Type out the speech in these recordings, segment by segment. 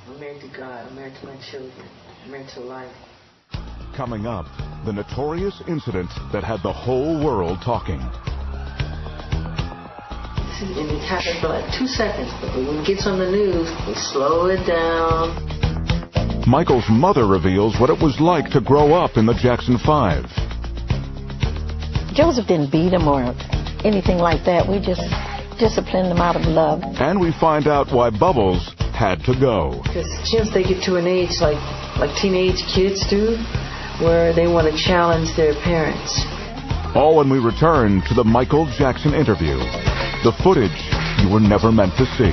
I'm married to God. I'm married to my children. I'm married to life. Coming up, the notorious incident that had the whole world talking. And it happened for like 2 seconds, but when it gets on the news, we slow it down. Michael's mother reveals what it was like to grow up in the Jackson 5. Joseph didn't beat him or anything like that. We just disciplined him out of love. And we find out why Bubbles had to go. Because kids, they get to an age like teenage kids do, where they want to challenge their parents. All when we return to the Michael Jackson interview. The footage you were never meant to see.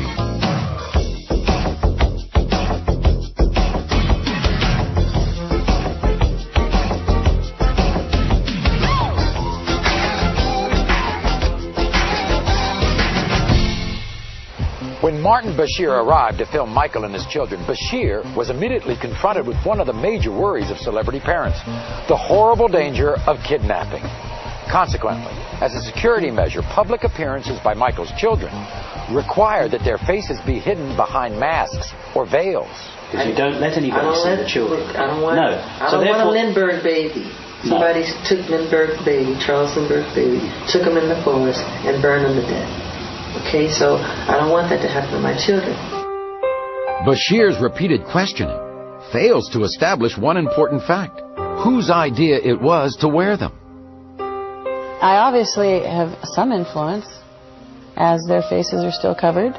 When Martin Bashir arrived to film Michael and his children, Bashir was immediately confronted with one of the major worries of celebrity parents, the horrible danger of kidnapping. Consequently, as a security measure, public appearances by Michael's children require that their faces be hidden behind masks or veils. Because you don't let anybody see the children. I don't want a Lindbergh baby. Somebody took Lindbergh's baby, Charles Lindbergh's baby, took him in the forest and burned him to death. Okay, so I don't want that to happen to my children. Bashir's repeated questioning fails to establish one important fact: whose idea it was to wear them. I obviously have some influence, as their faces are still covered.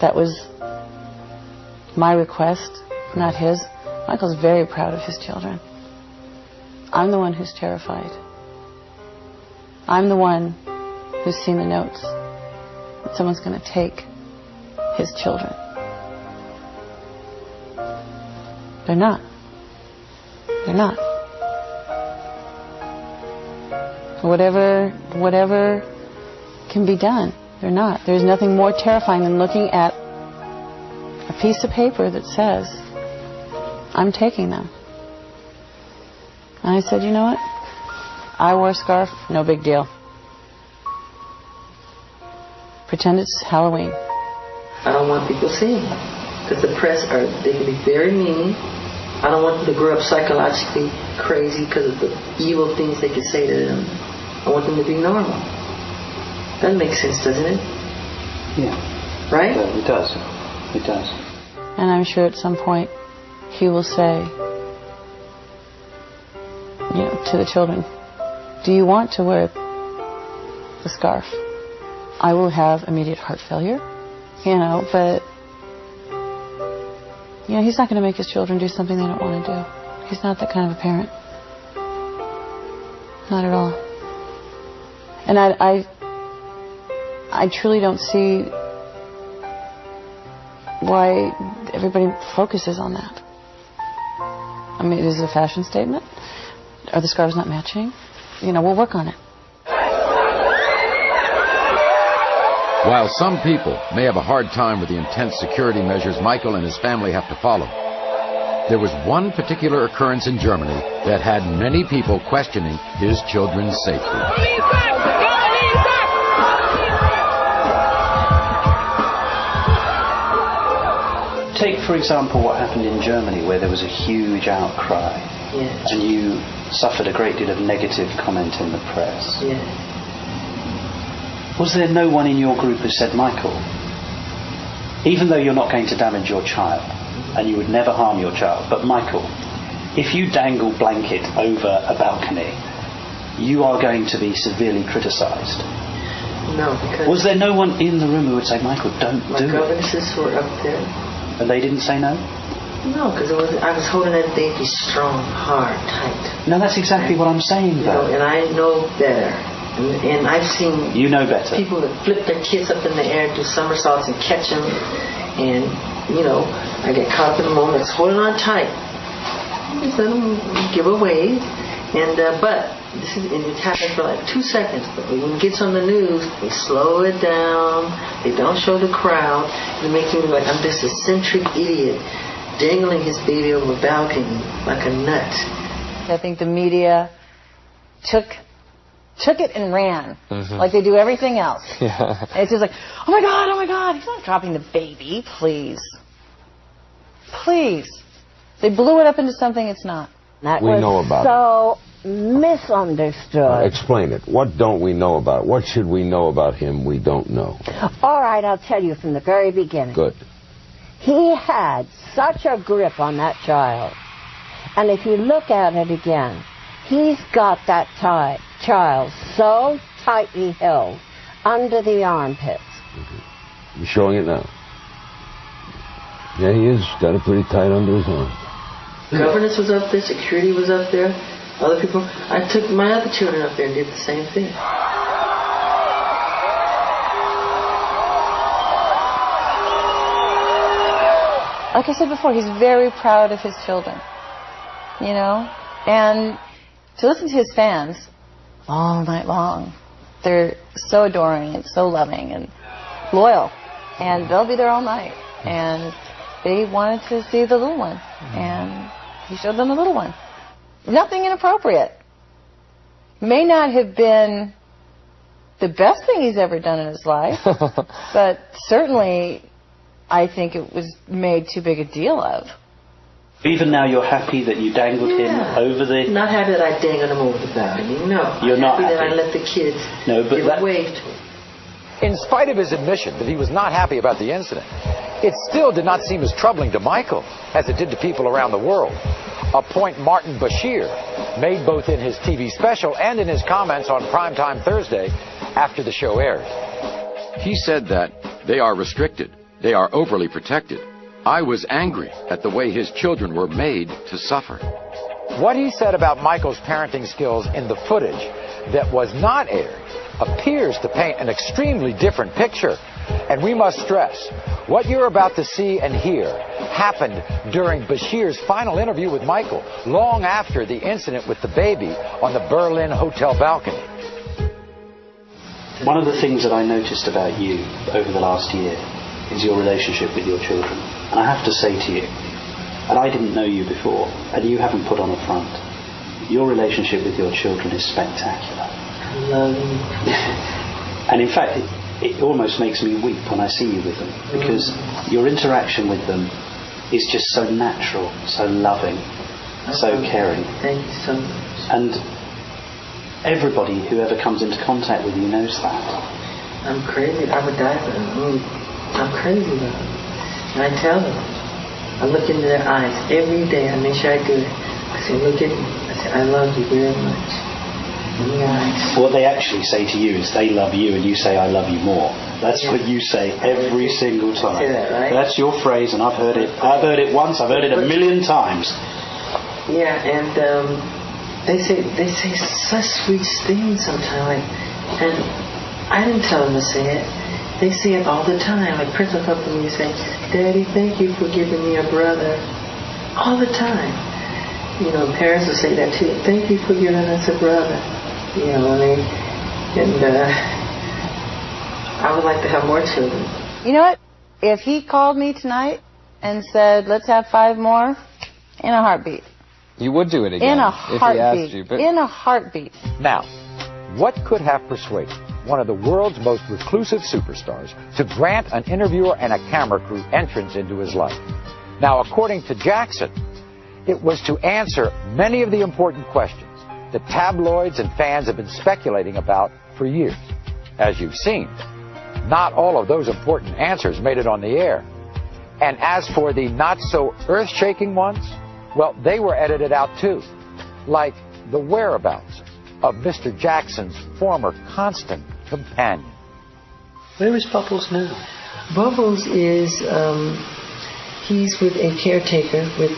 That was my request, not his. Michael's very proud of his children. I'm the one who's terrified. I'm the one who's seen the notes that someone's going to take his children. They're not. They're not. Whatever can be done, they're not. There's nothing more terrifying than looking at a piece of paper that says, I'm taking them. And I said, you know what? I wore a scarf, no big deal. Pretend it's Halloween. I don't want people seeing it, because the press they can be very mean. I don't want them to grow up psychologically crazy because of the evil things they can say to them. I want them to be normal. That makes sense, doesn't it? Yeah. Right? Yeah, it does. It does. And I'm sure at some point he will say, to the children, do you want to wear the scarf? I will have immediate heart failure, but he's not going to make his children do something they don't want to do. He's not that kind of a parent. Not at all. And I truly don't see why everybody focuses on that. I mean, it is a fashion statement. Are the scarves not matching? We'll work on it. While some people may have a hard time with the intense security measures Michael and his family have to follow, there was one particular occurrence in Germany that had many people questioning his children's safety. Take, for example, what happened in Germany, where there was a huge outcry. Yeah. And you suffered a great deal of negative comment in the press. Yeah. Was there no one in your group who said, Michael, even though you're not going to damage your child, and you would never harm your child, but Michael, if you dangle blanket over a balcony, you are going to be severely criticised? No, because... Was there no one in the room who would say, Michael, don't do it? My governesses were up there. And they didn't say no? No, because I was holding that baby strong, hard, tight. No, that's exactly what I'm saying, though. And I know better. And I've seen people that flip their kids up in the air, do somersaults and catch them. And, I get caught up in the moment. It's holding on tight. Just let them give away. And, it happens for like 2 seconds. But when it gets on the news, they slow it down. They don't show the crowd. It makes me look like I'm just a eccentric idiot dangling his baby over a balcony like a nut. I think the media took it and ran, like they do everything else. Yeah. And it's just like, oh my God, he's not dropping the baby, please. please. They blew it up into something it's not. That we know about so misunderstood. Explain it. What don't we know about it? What should we know about him we don't know? All right, I'll tell you from the very beginning. Good. He had such a grip on that child. And if you look at it again, he's got that child so tightly held under the armpits. Mm-hmm. You're showing it now. Yeah, he is. Got it pretty tight under his arm. Governance was up there, security was up there, other people. I took my other children up there and did the same thing. Like I said before, he's very proud of his children, you know? And to listen to his fans all night long, they're so adoring and so loving and loyal. And they'll be there all night. And they wanted to see the little one. And he showed them the little one. Nothing inappropriate. May not have been the best thing he's ever done in his life, but certainly I think it was made too big a deal of. Even now you're happy that you dangled him over the... Not happy that I dangled him over the balcony, no. You're not happy that I let the kids give wave to him. In spite of his admission that he was not happy about the incident, it still did not seem as troubling to Michael as it did to people around the world. A point Martin Bashir made both in his TV special and in his comments on Primetime Thursday after the show aired. He said that they are restricted. They are overly protected. I was angry at the way his children were made to suffer. What he said about Michael's parenting skills in the footage that was not aired appears to paint an extremely different picture. And we must stress, what you're about to see and hear happened during Bashir's final interview with Michael, long after the incident with the baby on the Berlin hotel balcony. One of the things that I noticed about you over the last year is your relationship with your children. And I have to say to you, and I didn't know you before, and you haven't put on a front, your relationship with your children is spectacular. I love you. And in fact, it almost makes me weep when I see you with them, because your interaction with them is just so natural, so loving, so caring. Thank you so much. And everybody who ever comes into contact with you knows that. I'm crazy. I would die for them. I'm crazy about them. And I tell them. I look into their eyes every day. I make sure I do it. I say, look at me. I say, I love you very much. What they actually say to you is they love you and you say I love you more. That's what you say every single time. Say that, right? That's your phrase, and I've heard it. I've heard it once. I've heard it a million times. Yeah, and they say such sweet things sometimes. And I didn't tell them to say it. They say it all the time. Like Prince will come to me and say, "Daddy, thank you for giving me a brother." All the time. You know, parents will say that too. Thank you for giving us a brother. You know what I mean? And I would like to have more children. You know what? If he called me tonight and said, let's have 5 more, in a heartbeat. You would do it again in a heartbeat. If he asked you. But in a heartbeat. Now, what could have persuaded one of the world's most reclusive superstars to grant an interviewer and a camera crew entrance into his life? Now, according to Jackson, it was to answer many of the important questions that tabloids and fans have been speculating about for years. As you've seen, not all of those important answers made it on the air. And as for the not-so-earth-shaking ones, well, they were edited out too, like the whereabouts of Mr. Jackson's former constant companion. Where is Bubbles now? Bubbles is... he's with a caretaker with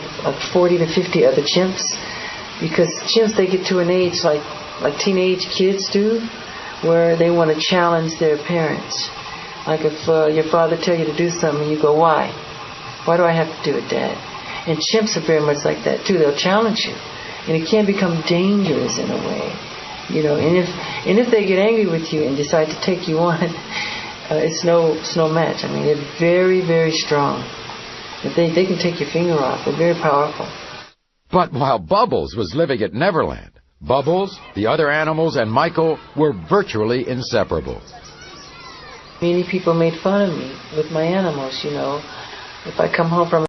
40 to 50 other chimps, because chimps, they get to an age like teenage kids do, where they want to challenge their parents. Like if your father tells you to do something, you go, why? Why do I have to do it, Dad? And chimps are very much like that too. They'll challenge you, and it can become dangerous in a way, you know. And if they get angry with you and decide to take you on, it's no match. I mean, they're very, very strong. But they can take your finger off. They're very powerful. But while Bubbles was living at Neverland, Bubbles, the other animals, and Michael were virtually inseparable. Many people made fun of me with my animals, you know. If I come home from